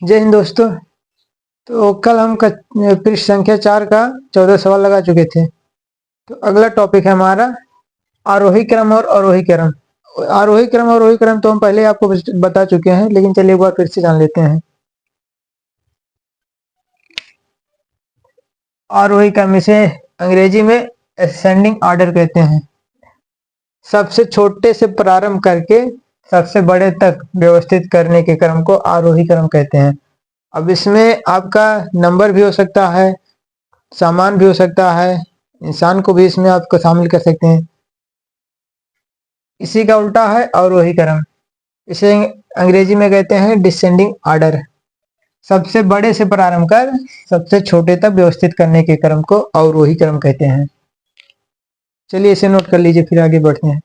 जय हिंद दोस्तों। तो कल हम पृष्ठ संख्या 4 का 14 सवाल लगा चुके थे। तो अगला टॉपिक है हमारा आरोही क्रम और अवरोही क्रम। आरोही क्रम और अवरोही क्रम तो हम पहले आपको बता चुके हैं, लेकिन चलिए एक बार फिर से जान लेते हैं। आरोही क्रम इसे अंग्रेजी में असेंडिंग ऑर्डर कहते हैं। सबसे छोटे से प्रारंभ करके सबसे बड़े तक व्यवस्थित करने के क्रम को आरोही क्रम कहते हैं। अब इसमें आपका नंबर भी हो सकता है, सामान भी हो सकता है, इंसान को भी इसमें आपको शामिल कर सकते हैं। इसी का उल्टा है अवरोही क्रम। इसे अंग्रेजी में कहते हैं डिसेंडिंग ऑर्डर। सबसे बड़े से प्रारंभ कर सबसे छोटे तक व्यवस्थित करने के क्रम को अवरोही क्रम कहते हैं। चलिए इसे नोट कर लीजिए, फिर आगे बढ़ते हैं।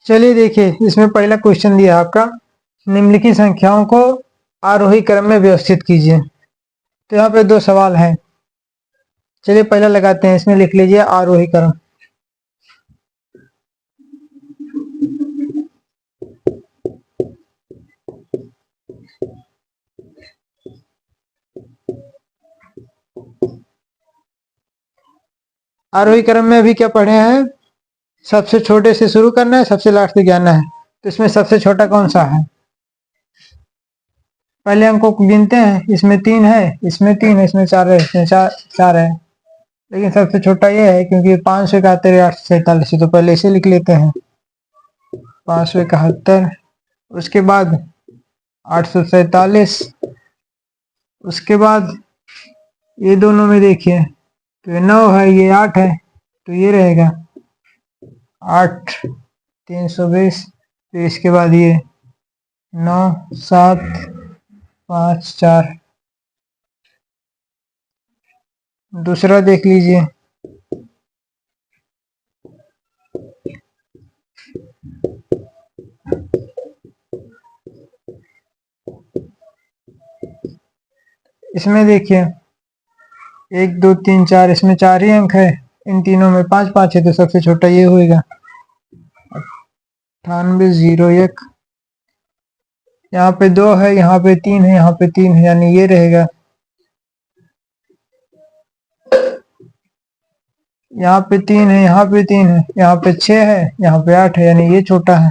चलिए देखिए, इसमें पहला क्वेश्चन दिया आपका, निम्नलिखित संख्याओं को आरोही क्रम में व्यवस्थित कीजिए। तो यहाँ पे दो सवाल हैं। चलिए पहला लगाते हैं, इसमें लिख लीजिए आरोही क्रम। आरोही क्रम में अभी क्या पढ़े हैं? सबसे छोटे से शुरू करना है, सबसे लास्ट तक जाना है। तो इसमें सबसे छोटा कौन सा है? पहले अंकों को गिनते हैं। इसमें 3 है, इसमें 3 है, इसमें 4 है, इसमें चार है। लेकिन सबसे छोटा ये है, क्योंकि 571 847, तो पहले इसे लिख लेते हैं 571। उसके बाद 847। उसके बाद ये दोनों में देखिए, तो ये 9 है, ये 8 है, तो ये रहेगा 8 320। फिर इसके बाद ये 9 7 5 4। दूसरा देख लीजिए, इसमें देखिए 1 2 3 4, इसमें 4 ही अंक है। इन तीनों में 5 5 है, तो सबसे छोटा ये होएगा 9801। यहाँ पे 2 है, यहाँ पे 3 है, यहाँ पे 3 है, यानी ये रहेगा। यहाँ पे 3 है, यहाँ पे 3 है, यहाँ पे 6 है, यहाँ पे 8 है, यानी ये छोटा है।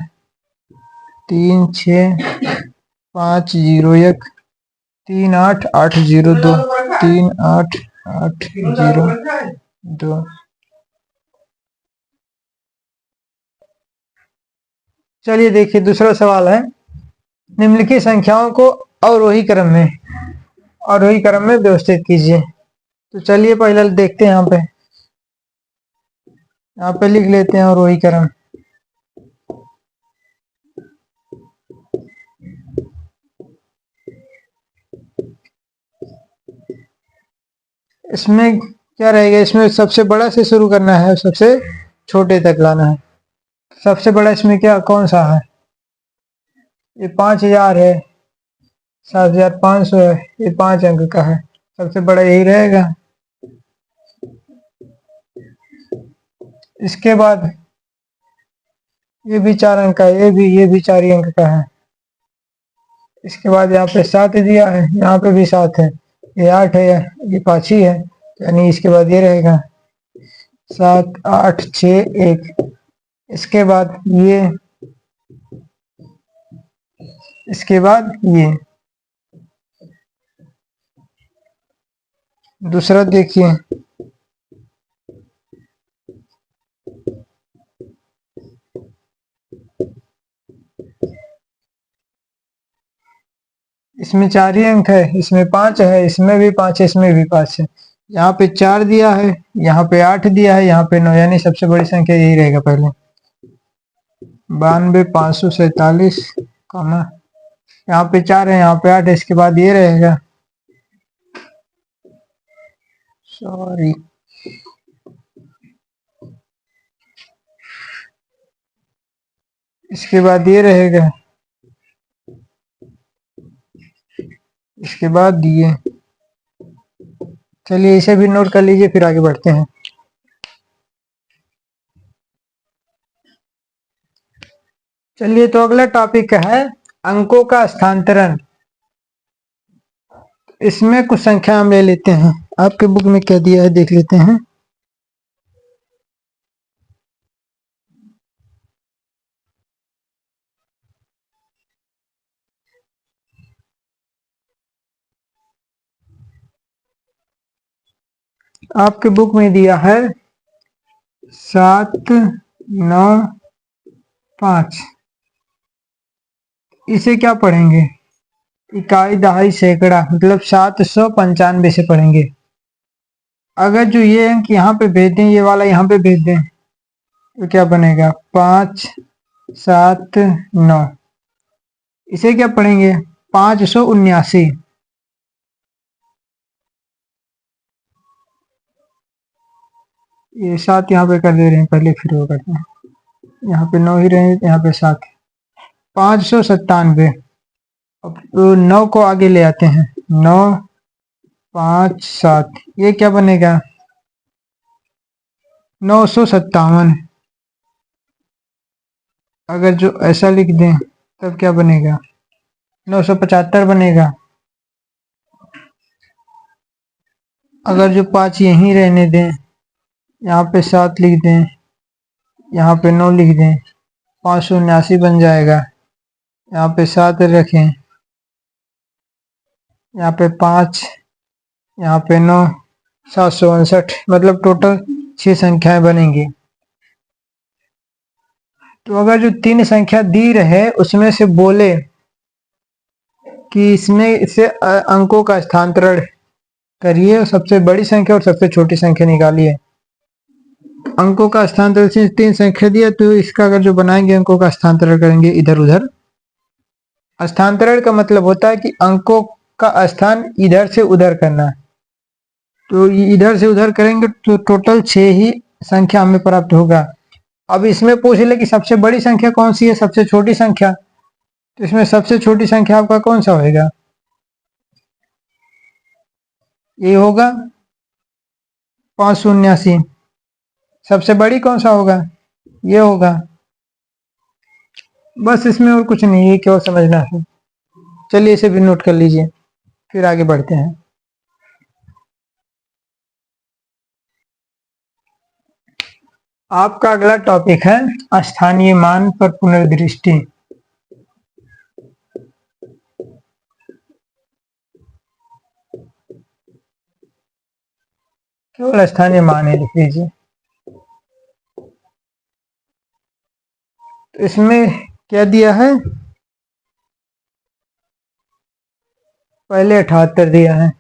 3 6 5 0 1 3 8 8 0 2 3 8 8 0 2। चलिए देखिए, दूसरा सवाल है, निम्नलिखित संख्याओं को अवरोही क्रम में व्यवस्थित कीजिए। तो चलिए पहले देखते हैं, यहाँ पे लिख लेते हैं अवरोही क्रम। इसमें क्या रहेगा? इसमें सबसे बड़ा से शुरू करना है, सबसे छोटे तक लाना है। सबसे बड़ा इसमें क्या कौन सा है? ये 5000 है, 7500 है, ये 5 अंक का है, सबसे बड़ा यही रहेगा। इसके बाद ये भी 4 अंक का है, ये भी 4 ही अंक का है। इसके बाद यहाँ पे 7 दिया है, यहाँ पे भी 7 है, ये 8 है, ये 5 ही है, यानी इसके बाद ये रहेगा 7 8 6 1। इसके बाद ये, इसके बाद ये। दूसरा देखिए, इसमें 4 ही अंक है, इसमें 5 है, इसमें भी 5 है, इसमें भी 5 है। यहाँ पे 4 दिया है, यहाँ पे 8 दिया है, यहाँ पे 9, यानी सबसे बड़ी संख्या यही रहेगा पहले 92547, कॉमा यहाँ पे 4 है, यहाँ पे 8 है, इसके बाद ये रहेगा, सॉरी, इसके बाद ये रहेगा, इसके बाद ये। चलिए इसे भी नोट कर लीजिए, फिर आगे बढ़ते हैं। चलिए, तो अगला टॉपिक है अंकों का स्थानांतरण। इसमें कुछ संख्या हम ले लेते हैं, आपके बुक में क्या दिया है देख लेते हैं। आपके बुक में दिया है 7, 9, 5। इसे क्या पढ़ेंगे? इकाई, दहाई, सैकड़ा, मतलब 795 से पढ़ेंगे। अगर जो ये अंक यहाँ पे भेज दें, ये वाला यहाँ पे भेज दें, तो क्या बनेगा? 5, 7, 9। इसे क्या पढ़ेंगे? 579। ये 7 यहाँ पे कर दे रहे हैं पहले, फिर वो करते हैं। यहाँ पे 9 ही रहे, यहाँ पे 7। 597। अब 9 को आगे ले आते हैं। 9, 5, 7, ये क्या बनेगा? 957। अगर जो ऐसा लिख दें तब क्या बनेगा? 975 बनेगा। अगर जो 5 यहीं रहने दें, यहाँ पे 7 लिख दें, यहाँ पे 9 लिख दें, 579 बन जाएगा। यहाँ पे 7 रखें, यहाँ पे 5, यहाँ पे 9, 759, मतलब टोटल 6 संख्याएं बनेंगी। तो अगर जो 3 संख्या दी रहे उसमें से बोले कि इसमें से अंकों का स्थानांतरण करिए, सबसे बड़ी संख्या और सबसे छोटी संख्या निकालिए। अंकों का स्थानांतरण से 3 संख्या दिया, तो इसका अगर जो बनाएंगे अंकों का स्थानांतरण करेंगे इधर उधर। स्थानांतरण का मतलब होता है कि अंकों का स्थान इधर से उधर करना। तो इधर से उधर करेंगे तो टोटल 6 ही संख्या हमें प्राप्त होगा। अब इसमें पूछ ले कि सबसे बड़ी संख्या कौन सी है, सबसे छोटी संख्या, तो इसमें सबसे छोटी संख्या आपका कौन सा होगा? ये होगा 579। सबसे बड़ी कौन सा होगा? ये होगा। बस इसमें और कुछ नहीं, ये केवल समझना है। चलिए इसे भी नोट कर लीजिए, फिर आगे बढ़ते हैं। आपका अगला टॉपिक है स्थानीय मान पर पुनर्दृष्टि। केवल स्थानीय मान है, लिख लीजिए। तो इसमें क्या दिया है? पहले 78 दिया है।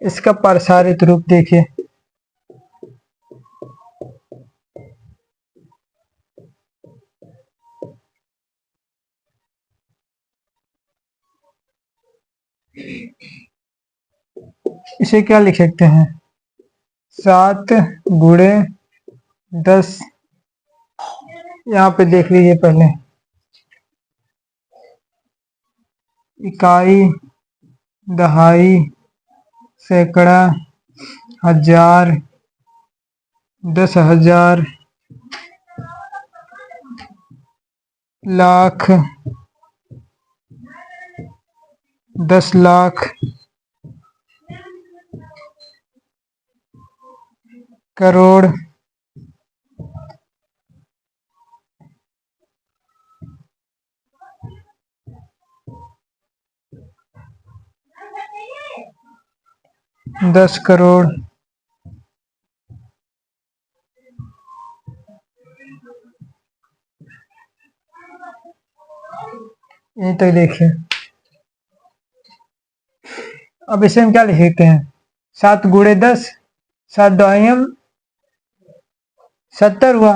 इसका प्रसारित रूप देखिए। इसे क्या लिख सकते हैं? 7 गुणे 10। यहाँ पे देख लीजिए पहले। इकाई, दहाई, सैकड़ा, हजार, 10,000, लाख, 10 लाख, करोड़, दस करोड़, यहीं तक देखिए। अब इसे हम क्या लिख सकते हैं? 7 गुणे 10, 7 दोहम 70 हुआ,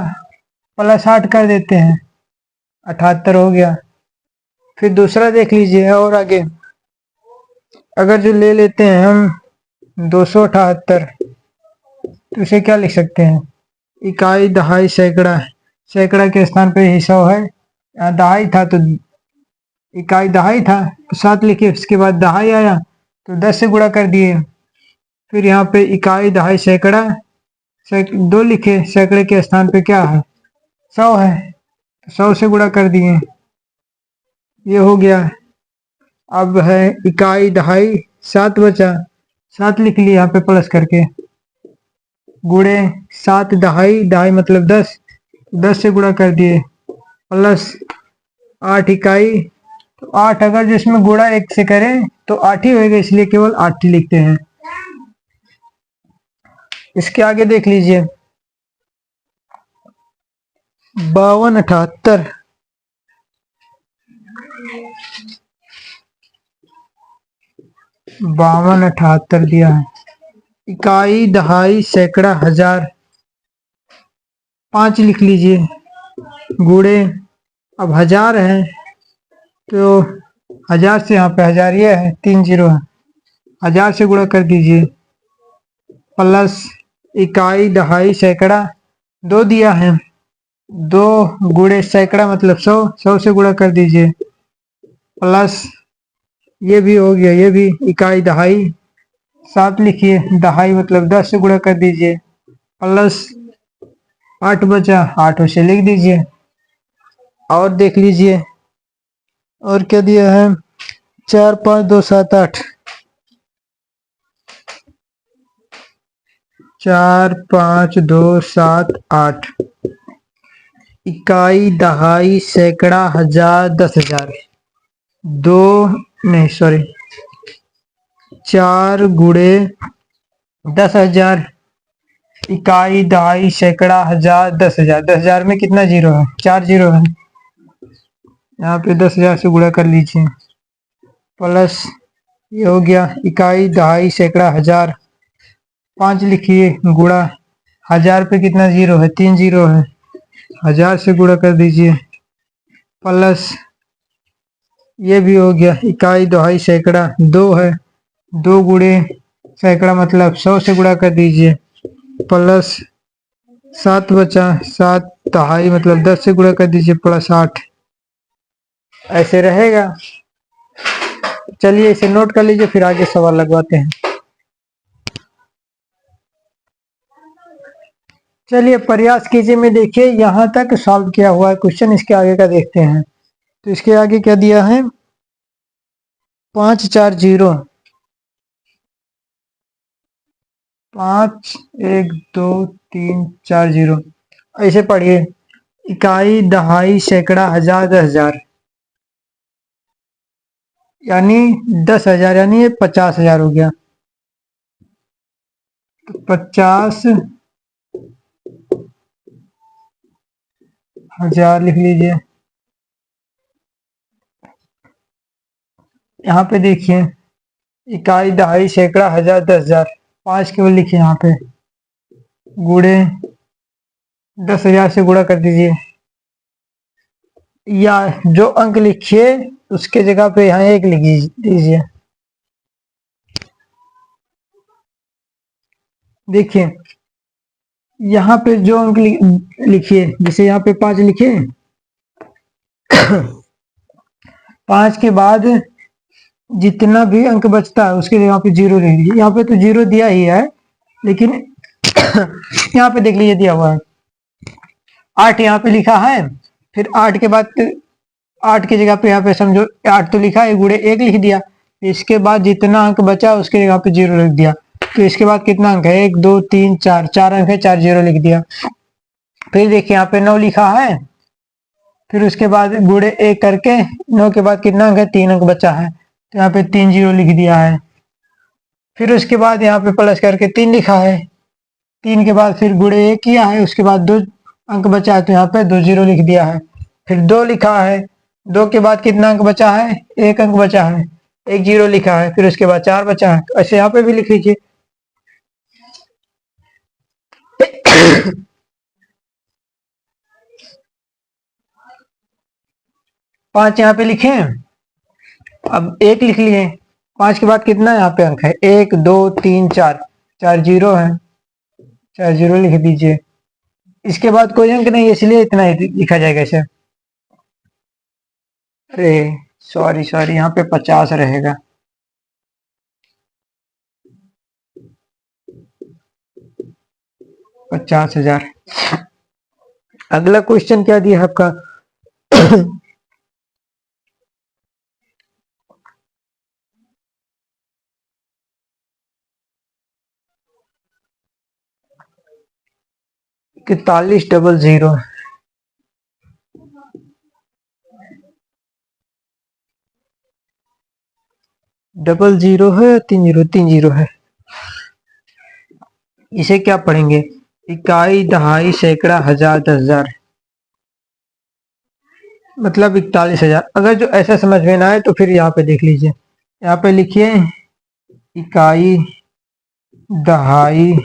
प्लस 8 कर देते हैं, 78 हो गया। फिर दूसरा देख लीजिए और आगे। अगर जो ले लेते हैं हम 278, तो इसे क्या लिख सकते हैं? इकाई, दहाई, सैकड़ा। सैकड़ा के स्थान पे ही 100 है। यहाँ दहाई था तो इकाई दहाई था तो 7 लिखे, उसके बाद दहाई आया तो 10 से गुणा कर दिए। फिर यहाँ पे इकाई, दहाई, सैकड़ा, 2 लिखे, सैकड़े के स्थान पे क्या है? 100 है तो 100 से गुणा कर दिए, ये हो गया। अब है इकाई दहाई, 7 बचा, 7 लिख लिया यहाँ पे प्लस करके, गुणे 7 दहाई, दहाई मतलब 10, 10 से गुणा कर दिए, प्लस 8 इकाई, तो 8 अगर जिसमें गुणा 1 से करें तो 8 ही होएगा, इसलिए केवल 8 ही लिखते हैं। इसके आगे देख लीजिए, 52 78, 52 78 दिया है। इकाई दहाई सैकड़ा हजार, 5 लिख लीजिए, गुणे, अब 1000 है तो 1000 से यहाँ पे 1000 ये है, 3 जीरो है, 1000 से गुणा कर दीजिए, प्लस इकाई दहाई सैकड़ा 2 दिया है, 2 गुणे सैकड़ा मतलब 100, 100 से गुणा कर दीजिए, प्लस ये भी हो गया, ये भी इकाई दहाई 7 लिखिए, दहाई मतलब 10 से गुणा कर दीजिए, प्लस 8 बचा, 8 से लिख दीजिए। और देख लीजिए और क्या दिया है, 4 5 2 7 8, 4 5 2 7 8, इकाई दहाई सैकड़ा हजार 10,000, 2 नहीं सॉरी 4 गुणे 10,000, इकाई दहाई सैकड़ा हजार 10,000, 10,000 में कितना जीरो है, 4 जीरो है, यहाँ पे 10,000 से गुणा कर लीजिए, प्लस ये हो गया इकाई दहाई सैकड़ा हजार, 5 लिखिए, गुणा 1000 पे कितना जीरो है, 3 जीरो है, 1000 से गुणा कर दीजिए, प्लस ये भी हो गया इकाई दहाई सैकड़ा 2 है, 2 गुणे सैकड़ा मतलब 100 से गुणा कर दीजिए, प्लस 7 बचा, 7 दहाई मतलब 10 से गुणा कर दीजिए, प्लस 8, ऐसे रहेगा। चलिए इसे नोट कर लीजिए, फिर आगे सवाल लगवाते हैं। चलिए प्रयास कीजिए में, देखिए यहाँ तक सॉल्व किया हुआ है क्वेश्चन, इसके आगे का देखते हैं। तो इसके आगे क्या दिया है, 5 4 0, 5 1 2 3 4 0, ऐसे पढ़िए, इकाई दहाई सैकड़ा हजार 10,000, यानी 10,000, यानी ये 50,000 हो गया, तो 50,000 लिख लीजिए। यहाँ पे देखिए इकाई दहाई सैकड़ा हजार 10,000, 5 केवल लिखिए यहाँ पे, गुणे 10,000 से गुणा कर दीजिए, या जो अंक लिखिए उसके जगह पे यहाँ 1 लिख दीजिए। देखिए यहाँ पे जो अंक लिखिए, जैसे यहाँ पे 5 लिखे, 5 के बाद जितना भी अंक बचता है उसके यहाँ पे 0 लिख दीजिए। यहाँ पे तो 0 दिया ही है, लेकिन यहाँ पे देख लीजिए दिया हुआ है 8, यहाँ पे लिखा है, फिर 8 के बाद 8 की जगह पे यहाँ पे समझो 8 तो लिखा है, गुणे 1 लिख दिया, इसके बाद जितना अंक बचा उसके जगह पे 0 लिख दिया, तो इसके बाद कितना अंक है, 1 2 3 4, 4 अंक है, 4 0 लिख दिया। फिर देखिए यहाँ पे 9 लिखा है, फिर उसके बाद गुणे 1 करके 9 के बाद कितना अंक है, 3 अंक बचा है, तो यहाँ पे 3 0 लिख दिया है। फिर उसके बाद यहाँ पे प्लस करके 3 लिखा है, 3 के बाद फिर गुणे 1 किया है, उसके बाद 2 अंक बचा है, तो यहाँ पे 2 0 लिख दिया है। फिर 2 लिखा है, 2 के बाद कितना अंक बचा है, 1 अंक बचा है, 1 0 लिखा है, फिर उसके बाद 4 बचा है, ऐसे यहाँ पे भी लिख लीजिए। 5 यहाँ पे लिखे, अब 1 लिख लिए, 5 के बाद कितना यहाँ पे अंक है, 1 2 3 4, 4 0 है, 4 0 लिख दीजिए। इसके बाद कोई अंक नहीं है, इसलिए इतना ही लिखा जाएगा इसे। अरे सॉरी सॉरी, यहाँ पे 50 रहेगा, 50,000। अगला क्वेश्चन क्या दिया है आपका? इकतालीस डबल जीरो, डबल जीरो है या तीन जीरो? तीन जीरो है। इसे क्या पढ़ेंगे? इकाई, दहाई, सैकड़ा, हजार, 10,000, मतलब 41,000। अगर जो ऐसा समझ में ना आए तो फिर यहाँ पे देख लीजिए, यहाँ पे लिखिए इकाई, दहाई,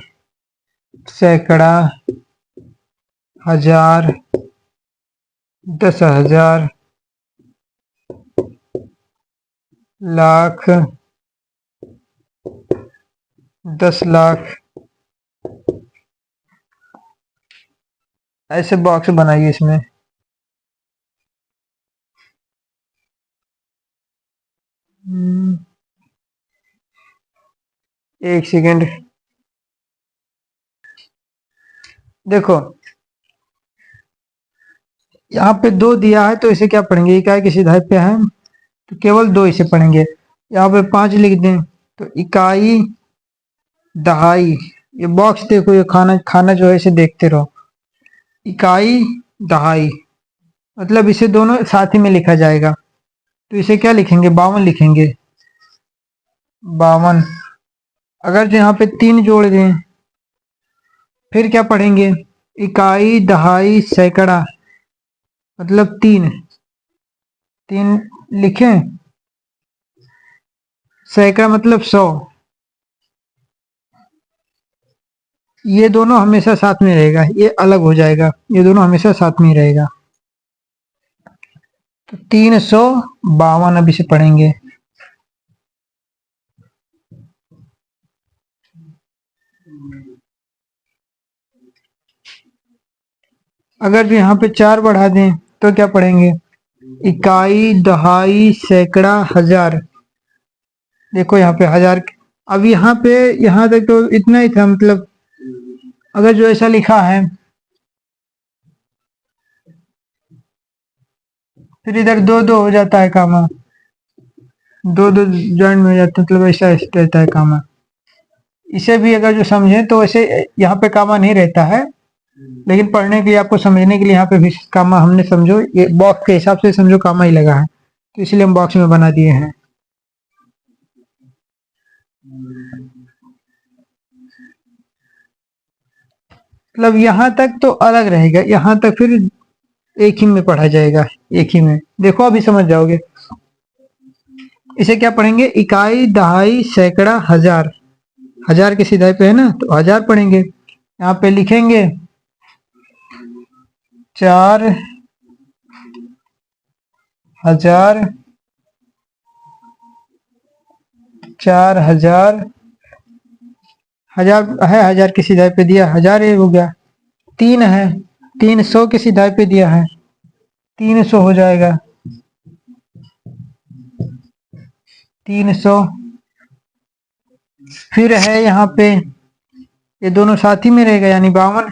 सैकड़ा, हजार, 10,000, लाख, 10,00,000, ऐसे बॉक्स बनाइए इसमें। एक सेकेंड, देखो यहाँ पे दो दिया है तो इसे क्या पढ़ेंगे? इकाई की सीधाई पे है तो केवल दो इसे पढ़ेंगे। यहाँ पे 5 लिख दें तो इकाई, दहाई, ये बॉक्स देखो, ये खाना खाना जो है इसे देखते रहो। इकाई, दहाई, मतलब इसे दोनों साथ ही में लिखा जाएगा, तो इसे क्या लिखेंगे? 52 लिखेंगे, 52। अगर जो यहाँ पे 3 जोड़ दें फिर क्या पढ़ेंगे? इकाई, दहाई, सैकड़ा, मतलब 3, 3 लिखें, सैकड़ा मतलब 100। ये दोनों हमेशा साथ में रहेगा, ये अलग हो जाएगा, ये दोनों हमेशा साथ में ही रहेगा। तो 352 अब इसे पढ़ेंगे। अगर जो यहाँ पे 4 बढ़ा दें तो क्या पढ़ेंगे? इकाई, दहाई, सैकड़ा, हजार, देखो यहाँ पे हजार। अब यहाँ पे यहाँ तक तो इतना ही था, मतलब अगर जो ऐसा लिखा है फिर इधर दो दो हो जाता है कामा, दो दो जॉइंट में हो जाता है, मतलब ऐसा रहता है कामा। इसे भी अगर जो समझे तो वैसे यहाँ पे कामा नहीं रहता है, लेकिन पढ़ने के लिए, आपको समझने के लिए यहाँ पे भी कामा हमने, समझो ये बॉक्स के हिसाब से समझो कामा ही लगा है, तो इसलिए हम बॉक्स में बना दिए हैं। मतलब यहाँ तक तो अलग रहेगा, यहाँ तक फिर एक ही में पढ़ा जाएगा, एक ही में। देखो अभी समझ जाओगे। इसे क्या पढ़ेंगे? इकाई, दहाई, सैकड़ा, हजार, हजार की सीधाई पे है ना तो हजार पढ़ेंगे। यहाँ पे लिखेंगे 4,000, 4,000, हजार है, हजार की सीधाई पे दिया, हजार ये हो गया। 3 है, 300 की सीधाई पे दिया है, 300 हो जाएगा, 300। फिर है यहाँ पे, ये दोनों साथ ही में रहेगा यानी 52,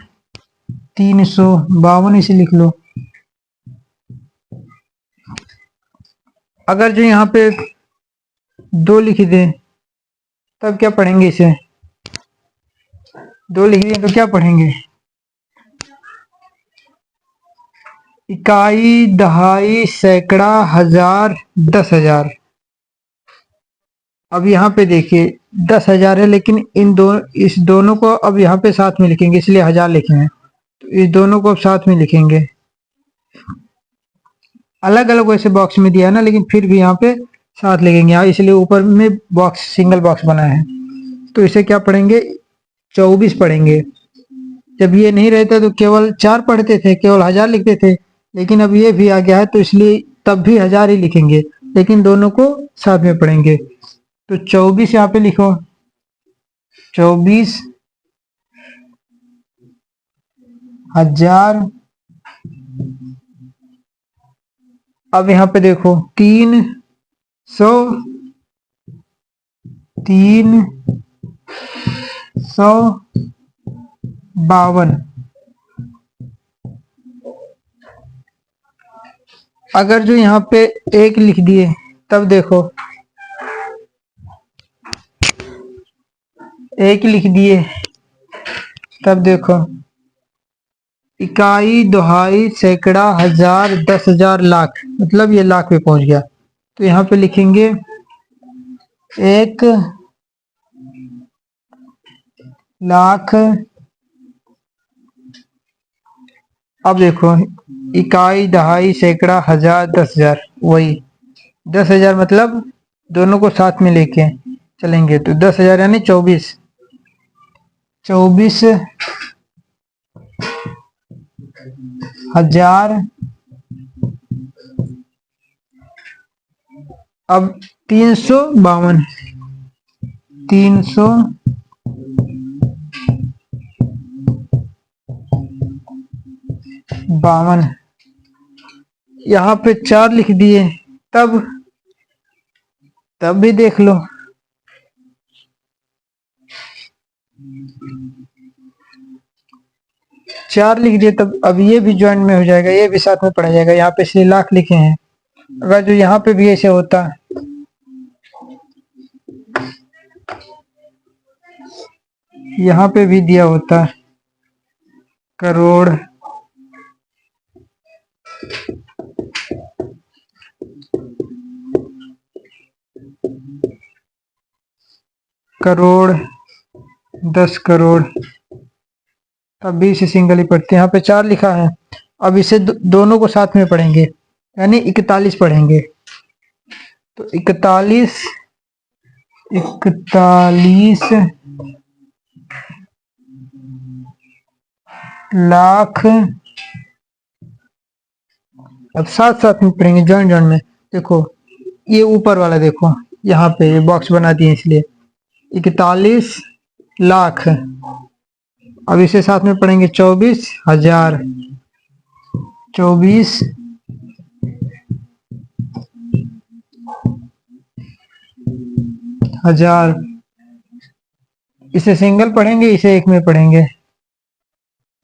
352 इसे लिख लो। अगर जो यहाँ पे 2 लिख दे तब क्या पढ़ेंगे? इसे 2 लिख दिए तो क्या पढ़ेंगे? इकाई, दहाई, सैकड़ा, हजार, 10,000। अब यहाँ पे देखिए 10,000 है, लेकिन इस दोनों को अब यहाँ पे साथ में लिखेंगे, इसलिए हजार लिखे हैं, तो इस दोनों को अब साथ में लिखेंगे। अलग अलग वैसे बॉक्स में दिया है ना, लेकिन फिर भी यहाँ पे साथ लिखेंगे, यहाँ इसलिए ऊपर में बॉक्स, सिंगल बॉक्स बना है। तो इसे क्या पढ़ेंगे? 24 पढ़ेंगे। जब ये नहीं रहता तो केवल 4 पढ़ते थे, केवल हजार लिखते थे, लेकिन अब ये भी आ गया है तो इसलिए तब भी हजार ही लिखेंगे, लेकिन दोनों को साथ में पढ़ेंगे। तो 24 यहाँ पे लिखो, 24,000। अब यहाँ पे देखो 300, 352, अगर जो यहाँ पे एक लिख दिए तब देखो, एक लिख दिए तब देखो, इकाई, दहाई, सैकड़ा, हजार, 10,000, लाख, मतलब ये लाख पे पहुंच गया। तो यहाँ पे लिखेंगे 1,00,000। अब देखो, इकाई, दहाई, सैकड़ा, हजार, 10,000, वही 10,000 मतलब दोनों को साथ में लेके चलेंगे तो 10,000 यानी 24 हजार। अब 352, 352, यहाँ पे 4 लिख दिए तब भी देख लो, चार लिख दिए तब अब ये भी ज्वाइंट में हो जाएगा, ये भी साथ में पढ़ा जाएगा। यहाँ पे 6 लाख लिखे हैं, अगर जो यहाँ पे भी ऐसे होता, यहाँ पे भी दिया होता करोड़, करोड़, 10 करोड़, तब भी इसे सिंगल ही पढ़ते हैं। यहाँ पे 4 लिखा है, अब इसे दोनों को साथ में पढ़ेंगे यानी 41 पढ़ेंगे। तो 41 लाख। अब साथ साथ में पढ़ेंगे, जॉइंट जॉइंट में। देखो ये ऊपर वाला देखो, यहाँ पे बॉक्स बना दिए इसलिए 41 लाख। अब इसे साथ में पढ़ेंगे 24,000, 24,000। इसे सिंगल पढ़ेंगे, इसे एक में पढ़ेंगे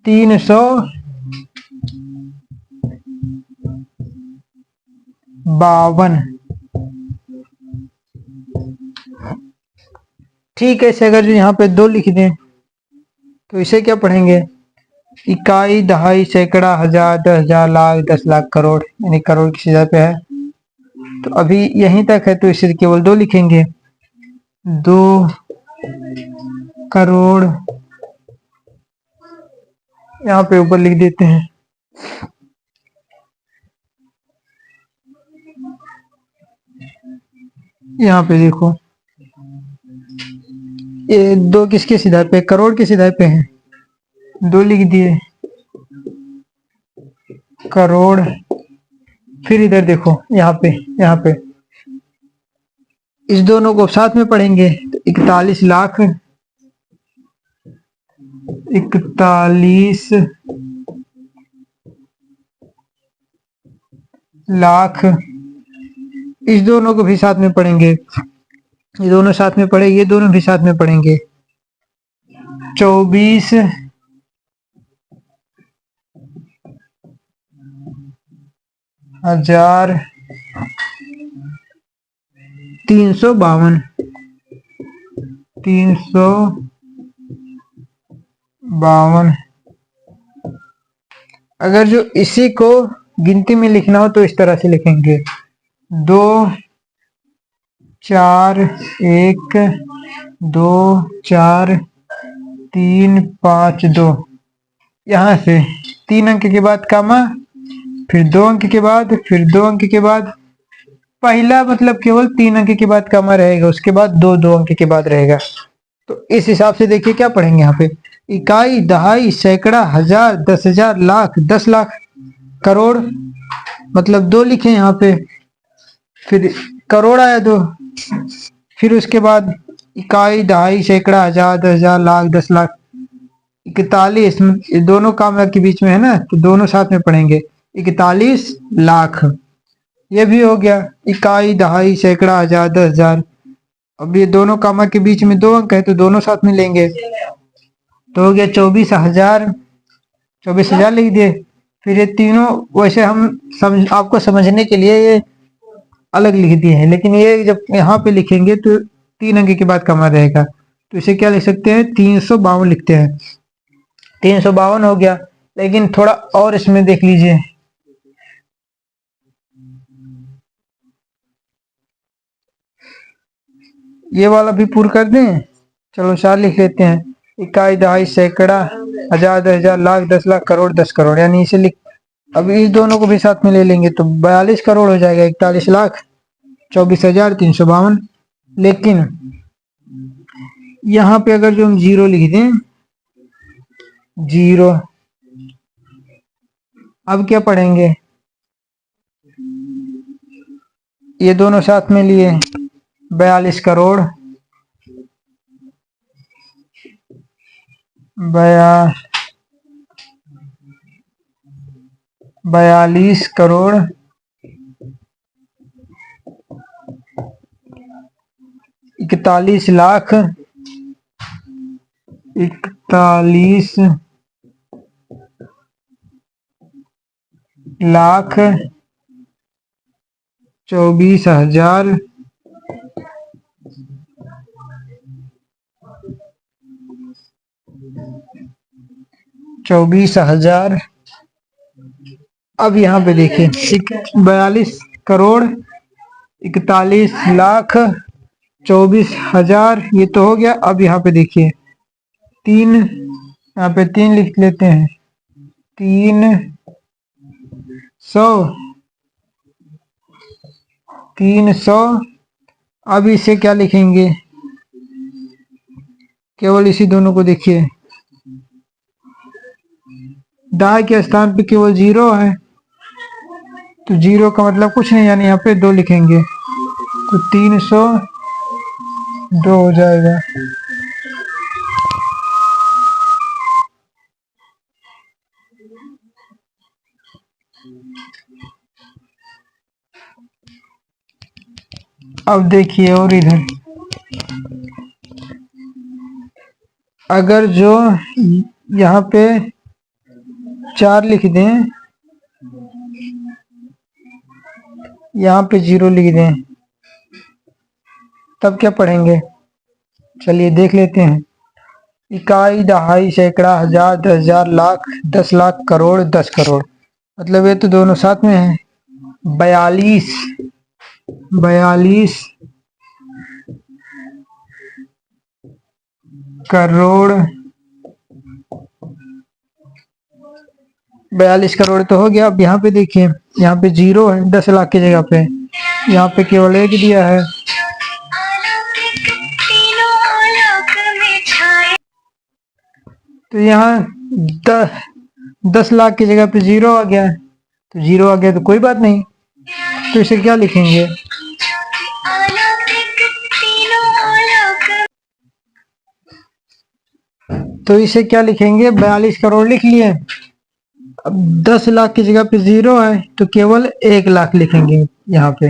352। ठीक है, इसे अगर जो यहाँ पे 2 लिख दें तो इसे क्या पढ़ेंगे, इकाई, दहाई, सैकड़ा, हजार, 10,000, लाख, 10 लाख, करोड़, यानी करोड़ किस जगह पे है। तो अभी यहीं तक है तो इसे केवल 2 लिखेंगे, 2 करोड़, यहाँ पे ऊपर लिख देते हैं। यहाँ पे देखो ये 2 किसके सीधा पे, करोड़ के सीधा पे है, 2 लिख दिए करोड़। फिर इधर देखो, यहाँ पे इस दोनों को साथ में पढ़ेंगे तो 41 लाख, 41 लाख। इस दोनों को भी साथ में पढ़ेंगे, ये दोनों साथ में पढ़े, ये दोनों भी साथ में पढ़ेंगे 24,000, 352, 352। अगर जो इसी को गिनती में लिखना हो तो इस तरह से लिखेंगे 2 4 1 2 4 3 5 2। यहाँ से 3 अंक के बाद कामा, फिर 2 अंक के बाद, फिर 2 अंक के बाद, पहला मतलब केवल 3 अंक के बाद कामा रहेगा, उसके बाद 2 अंक के बाद रहेगा। तो इस हिसाब से देखिए क्या पढ़ेंगे यहाँ पे, इकाई, दहाई, सैकड़ा, हजार, 10,000, लाख, 10 लाख, करोड़, मतलब 2 लिखे यहाँ पे, फिर करोड़ आया 2, फिर उसके बाद इकाई, दहाई, सैकड़ा, हजार, 10,000, लाख, 10 लाख, 41, दोनों काम के बीच में है ना, तो दोनों साथ में पढ़ेंगे 41 लाख। ये भी हो गया, इकाई, दहाई, सैकड़ा, हजार, 10,000। अब ये दोनों कामा के बीच में 2 अंक है तो दोनों साथ में लेंगे, तो हो गया 24,000, 24,000 लिख दिए। फिर ये तीनों वैसे हम आपको समझने के लिए ये अलग लिख दिए हैं, लेकिन ये जब यहाँ पे लिखेंगे तो 3 अंक के बाद कमा रहेगा, तो इसे क्या लिख सकते हैं, 352 लिखते हैं। 352 हो गया, लेकिन थोड़ा और इसमें देख लीजिए, ये वाला भी पूरा कर दें। चलो 4 लिख लेते हैं, इकाई, दहाई, सैकड़ा, हजार, 10,000, लाख, 10 लाख, करोड़, 10 करोड़, यानी इसे लिख, अब इस दोनों को भी साथ में ले लेंगे तो 42 करोड़ हो जाएगा, 41,24,352। लेकिन यहाँ पे अगर जो हम जीरो लिख दें, जीरो, अब क्या पढ़ेंगे, ये दोनों साथ में लिए 42 करोड़, 42 करोड़ 41 लाख 24,000 24,000। अब यहाँ पे देखिए 42 करोड़ 41,24,000, ये तो हो गया। अब यहाँ पे देखिए 3, यहाँ पे 3 लिख लेते हैं, 300। अब इसे क्या लिखेंगे, केवल इसी दोनों को देखिए, दाएं के स्थान पे केवल 0 है, तो 0 का मतलब कुछ नहीं, यानी यहाँ पे 2 लिखेंगे, तो 302 हो जाएगा। अब देखिए, और इधर अगर जो यहाँ पे 4 लिख दें, यहाँ पे 0 लिख दें, तब क्या पढ़ेंगे, चलिए देख लेते हैं। इकाई, दहाई, सैकड़ा, हजार, 10,000, लाख, 10 लाख, करोड़, 10 करोड़, मतलब ये तो दोनों साथ में है। 42 करोड़ 42 करोड़ तो हो गया। अब यहाँ पे देखिए, यहाँ पे 0 है 10 लाख की जगह पे, यहाँ पे केवल 1 दिया है, तो यहाँ 10 लाख की जगह पे 0 आ गया, तो 0 आ गया तो कोई बात नहीं, तो इसे क्या लिखेंगे, तो इसे क्या लिखेंगे, 42 करोड़ लिख लिए। अब 10 लाख की जगह पे 0 है, तो केवल 1 लाख लिखेंगे यहाँ पे,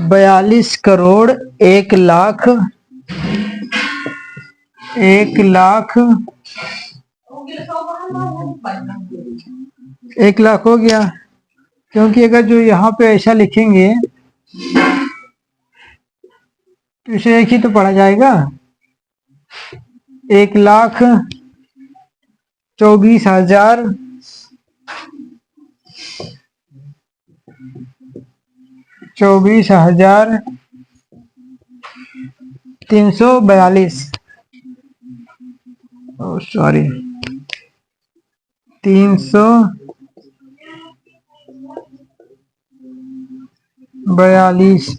42 करोड़ 1 लाख 1 लाख हो गया, क्योंकि अगर जो यहाँ पे ऐसा लिखेंगे तो इसे एक ही तो पढ़ा जाएगा, 1,24,000 342, सॉरी 342,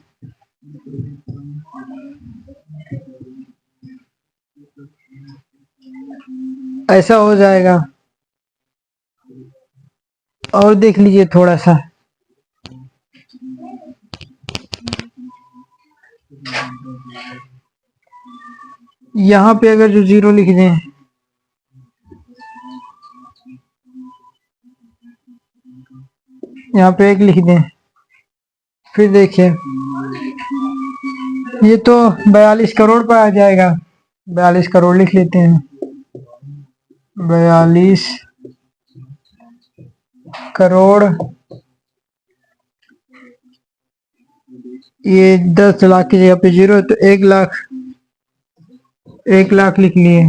ऐसा हो जाएगा। और देख लीजिए थोड़ा सा, यहाँ पे अगर जो 0 लिख दें, यहाँ पे 1 लिख दें, फिर देखिए ये तो 42 करोड़ पर आ जाएगा, 42 करोड़ लिख लेते हैं, 42 करोड़, ये 10 लाख की जगह पे 0 तो 1 लाख, 1 लाख लिख लिए।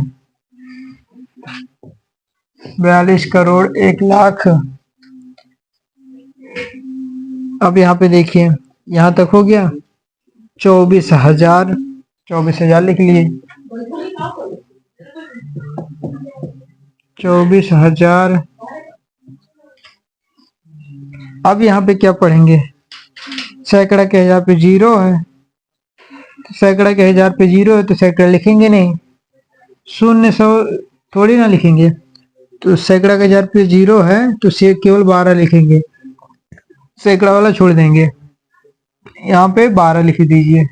42 करोड़ 1 लाख। अब यहाँ पे देखिए, यहाँ तक हो गया। 24,000, 24,000 लिख लिए। 24,000। अब यहाँ पे क्या पढ़ेंगे, सैकड़ा के 1000 पे 0 है, तो सैकड़ा के 1000 पे 0 है तो सैकड़ा लिखेंगे नहीं, 0 100 थोड़ी ना लिखेंगे। तो सैकड़ा के 1000 पे 0 है तो से केवल 12 लिखेंगे, सैकड़ा वाला छोड़ देंगे। यहाँ पे 12 लिख दीजिए।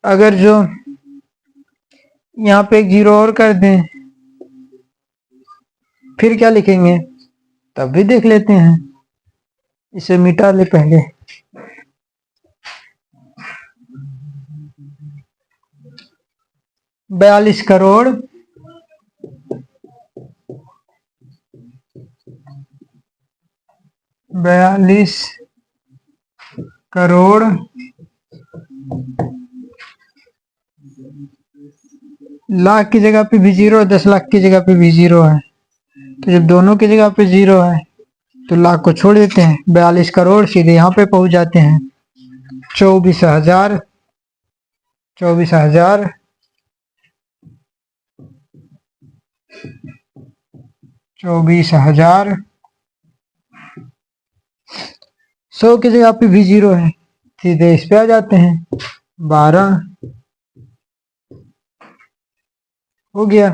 अगर जो यहाँ पे एक 0 और कर दें फिर क्या लिखेंगे, तब भी देख लेते हैं। इसे मिटा ले पहले। बयालीस करोड़ 42 करोड़ लाख की जगह पे भी 0, 10 लाख की जगह पे भी 0 है, तो जब दोनों की जगह पे 0 है तो लाख को छोड़ देते हैं। 42 करोड़ सीधे यहाँ पे पहुंच जाते हैं। 24,000, 24,000, 24,000। 100 की जगह पे भी 0 है, सीधे इस पे आ जाते हैं। 12 हो गया।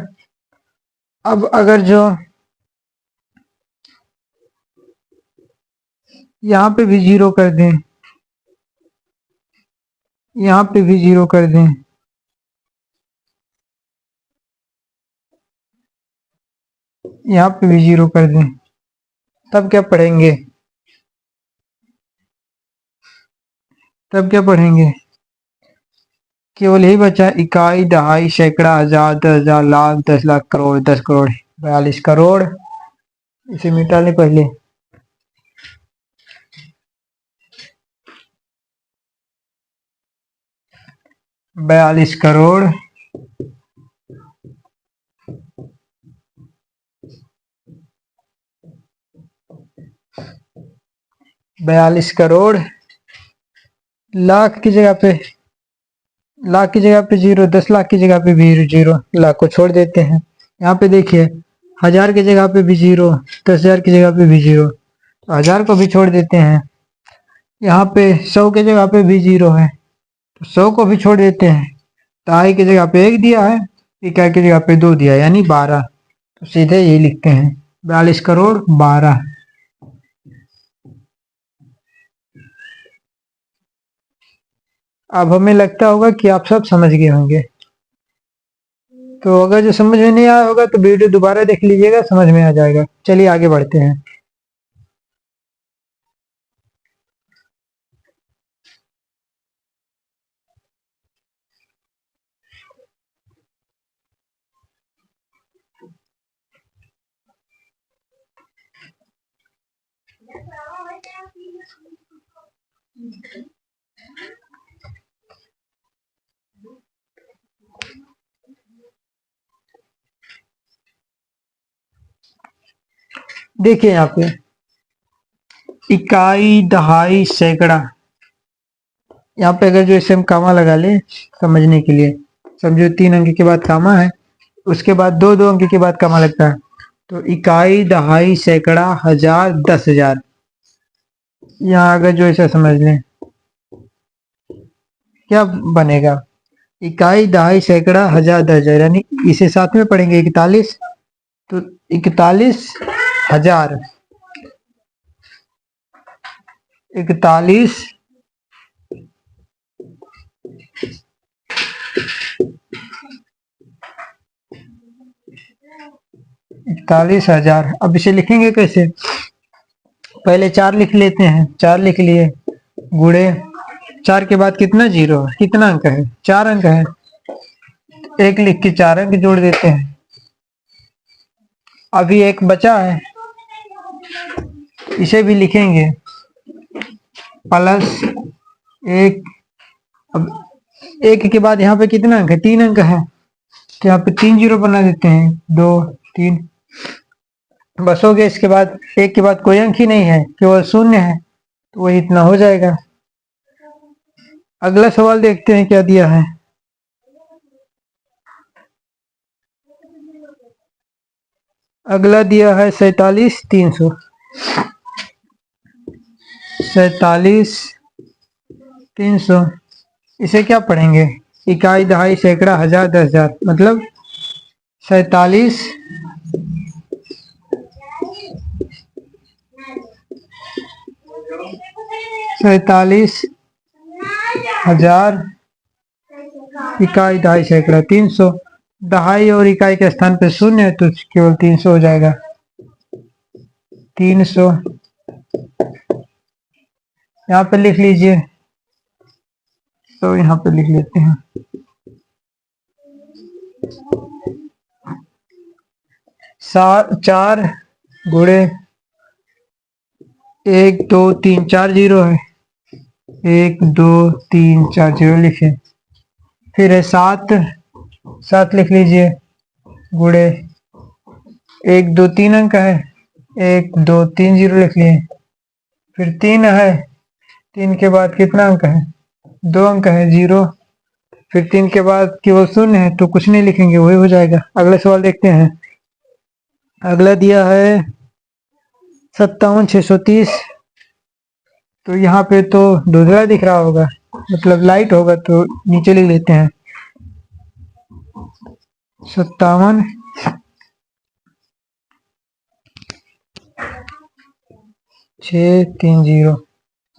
अब अगर जो यहाँ पे भी 0 कर दें, यहाँ पे भी 0 कर दें, यहाँ पे भी 0 कर दें, तब क्या पढ़ेंगे, तब क्या पढ़ेंगे। केवल यही बचा, इकाई, दहाई, सैकड़ा, हजार, 10,000, लाख, 10 लाख, करोड़, 10 करोड़, 42 करोड़। इसे मिटा ले पहले। बयालीस करोड़ 42 करोड़ लाख की जगह पे, लाख की जगह पे 0, 10 लाख की जगह पे भी 0, लाख को छोड़ देते हैं। यहाँ पे देखिए, हजार की जगह पे भी 0, 10,000 की जगह पे भी 0, तो 1000 को भी छोड़ देते हैं। यहाँ पे 100 की जगह पे भी 0 है, तो 100 को भी छोड़ देते हैं। दहाई की जगह पे 1 दिया है, इकाई की जगह पे 2 दिया है, यानी 12, तो सीधे यही लिखते हैं, 42 करोड़ 12। अब हमें लगता होगा कि आप सब समझ गए होंगे, तो अगर जो समझ में नहीं आया होगा तो वीडियो दोबारा देख लीजिएगा, समझ में आ जाएगा। चलिए आगे बढ़ते हैं। देखिए यहाँ पे इकाई, दहाई, सैकड़ा, यहाँ पे अगर जो इसे हम कामा लगा ले समझने के लिए, समझो 3 अंक के बाद कामा है, उसके बाद 2 अंक के बाद कामा लगता है, तो इकाई, दहाई, सैकड़ा, हजार, 10,000। यहाँ अगर जो इसे समझ लें क्या बनेगा, इकाई, दहाई, सैकड़ा, हजार, 10,000, यानी इसे साथ में पढ़ेंगे 41, तो 41,000, 41 41,000। अब इसे लिखेंगे कैसे, पहले 4 लिख लेते हैं, 4 लिख लिए, गुणे 4 के बाद कितना 0 है, कितना अंक है, 4 अंक है, 1 लिख के 4 अंक जोड़ देते हैं, अभी एक बचा है, इसे भी लिखेंगे प्लस एक। अब एक के बाद यहाँ पे कितना अंक है, 3 अंक है, तो यहाँ पे 3 जीरो बना देते हैं, 2 3 बस हो गया। इसके बाद एक के बाद कोई अंक ही नहीं है, केवल शून्य है, तो वही इतना हो जाएगा। अगला सवाल देखते हैं क्या दिया है। अगला दिया है 47,300। 47,300, इसे क्या पढ़ेंगे, इकाई, दहाई, सैकड़ा, हजार, 10,000, मतलब 47 47,000 इकाई, दहाई, सैकड़ा, 300। दहाई और इकाई के स्थान पे शून्य है, तो केवल 300 हो जाएगा। 300 यहाँ पे लिख लीजिए, तो यहाँ पे लिख लेते हैं। चार गुणे 1 2 3 4 जीरो है, 1 2 3 4 जीरो लिखे। फिर है 7 लिख लीजिए, गुणे 1 2 3 अंक है, 1 2 3 जीरो लिख लिए। फिर 3 है, 3 के बाद कितना अंक है, 2 अंक है, 0। फिर 3 के बाद केवल शून्य है, तो कुछ नहीं लिखेंगे, वही हो जाएगा। अगला सवाल देखते हैं। अगला दिया है 57,630। तो यहाँ पे तो धुंधला दिख रहा होगा, मतलब लाइट होगा, तो नीचे लिख लेते हैं 57,630।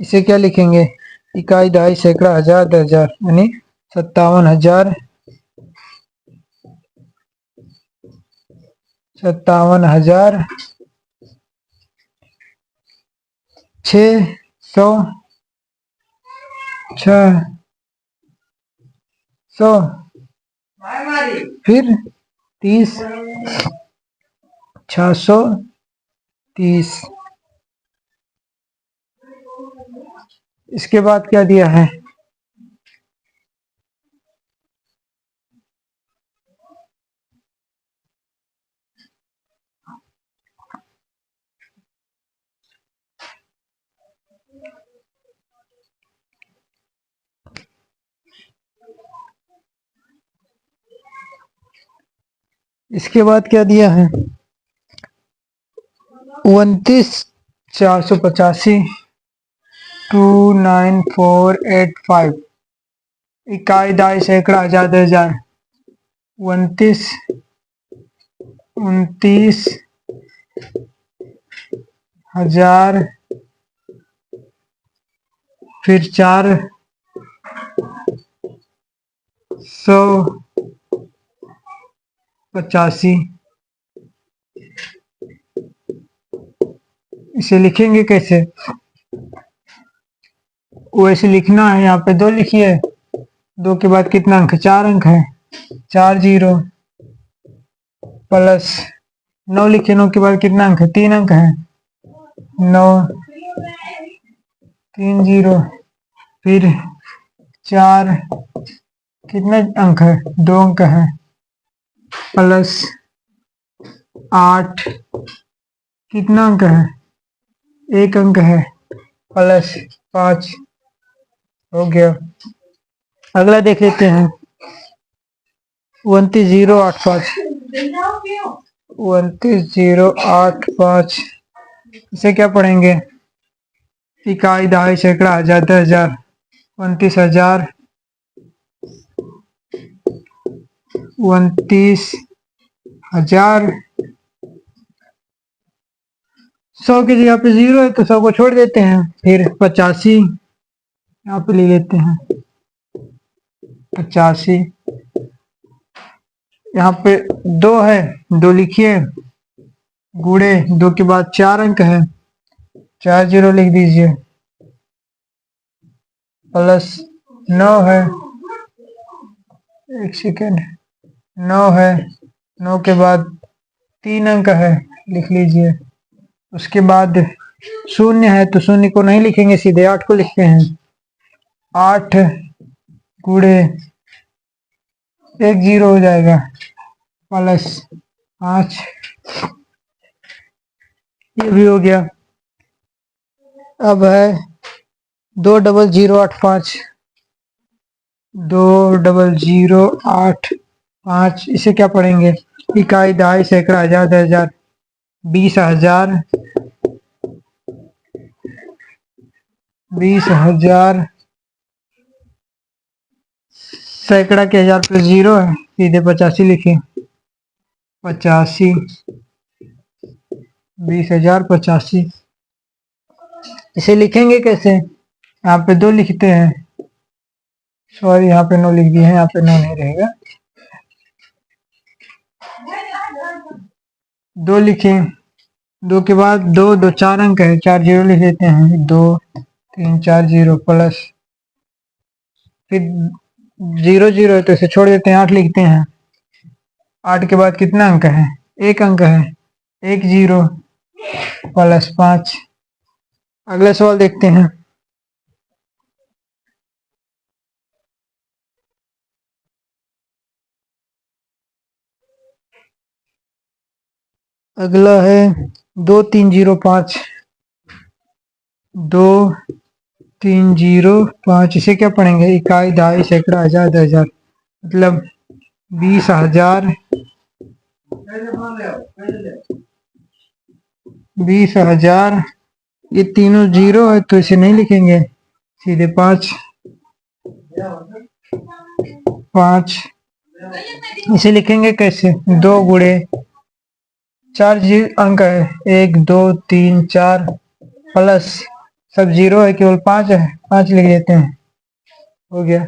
इसे क्या लिखेंगे, इकाई, दहाई, सैकड़ा, हजार, 10,000, यानी 57,000 600 फिर 30 630। इसके बाद क्या दिया है, इसके बाद क्या दिया है, 29,485 29485। इकाई, दहाई, सैकड़ा, हजार, 10,000। 29,000 फिर 485। इसे लिखेंगे कैसे, वैसे लिखना है। यहाँ पे 2 लिखिए, 2 के बाद कितना अंक, 4 अंक है, 4 जीरो, प्लस 9 लिखिए, 9 के बाद कितना अंक है, 3 अंक है, 9 3 जीरो, फिर 4 कितने अंक है, 2 अंक है, प्लस 8 कितना अंक है, 1 अंक है, प्लस 5 हो गया। अगला देख लेते हैं 29,085। 29,085, इसे क्या पढ़ेंगे, इकाई, दहाई, सैकड़ा, हजार, 10,000। 29,000 29,000 100 की जगह पे 0 है, तो 100 को छोड़ देते हैं। फिर 85 यहाँ पे ले लेते हैं, 85। यहाँ पे 2 है, 2 लिखिए, गुणे 2 के बाद 4 अंक है, 4 जीरो लिख दीजिए, प्लस 9 है, 1 सेकेंड, 9 है, 9 के बाद 3 अंक है, लिख लीजिए। उसके बाद शून्य है तो शून्य को नहीं लिखेंगे, सीधे 8 को लिखते हैं। 8 गुणे 1 0 हो जाएगा, प्लस 5, ये भी हो गया। अब है 20085, 20085, इसे क्या पढ़ेंगे? इकाई, दहाई, सैकड़ा, हजार, 10,000, 20,000, 20,000। सैकड़ा के 1000 पे 0 है, सीधे 85 लिखे। 85, 20,000, 85। इसे लिखेंगे कैसे? यहाँ पे 2 लिखते हैं, सॉरी यहाँ पे 9 लिख दिए हैं, यहाँ पे 9 नहीं रहेगा। 2 लिखें, 2 के बाद 2 2 4 अंक है, 4 0 लिख देते हैं। 2 3 4 0, प्लस फिर 0 0 है तो इसे छोड़ देते हैं, 8 लिखते हैं। 8 के बाद कितना अंक है? 1 अंक है, 1 0, प्लस 5। अगला सवाल देखते हैं। अगला है 2305, 2305। इसे क्या पढ़ेंगे? इकाई, दहाई, सैकड़ा, हजार, 10,000, मतलब 20,000, 20,000। ये तीनों 0 है तो इसे नहीं लिखेंगे, सीधे 5 5। इसे लिखेंगे कैसे? 2 गुणे 4 अंक है, 1 2 3 4, प्लस सब 0 है, केवल 5 है, 5 लिख देते हैं, हो गया।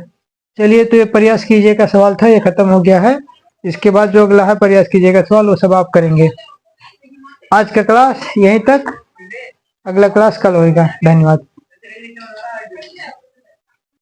चलिए, तो ये प्रयास कीजिएगा सवाल था, ये खत्म हो गया है। इसके बाद जो अगला है प्रयास कीजिएगा सवाल, वो सब आप करेंगे। आज का क्लास यहीं तक, अगला क्लास कल होगा। धन्यवाद।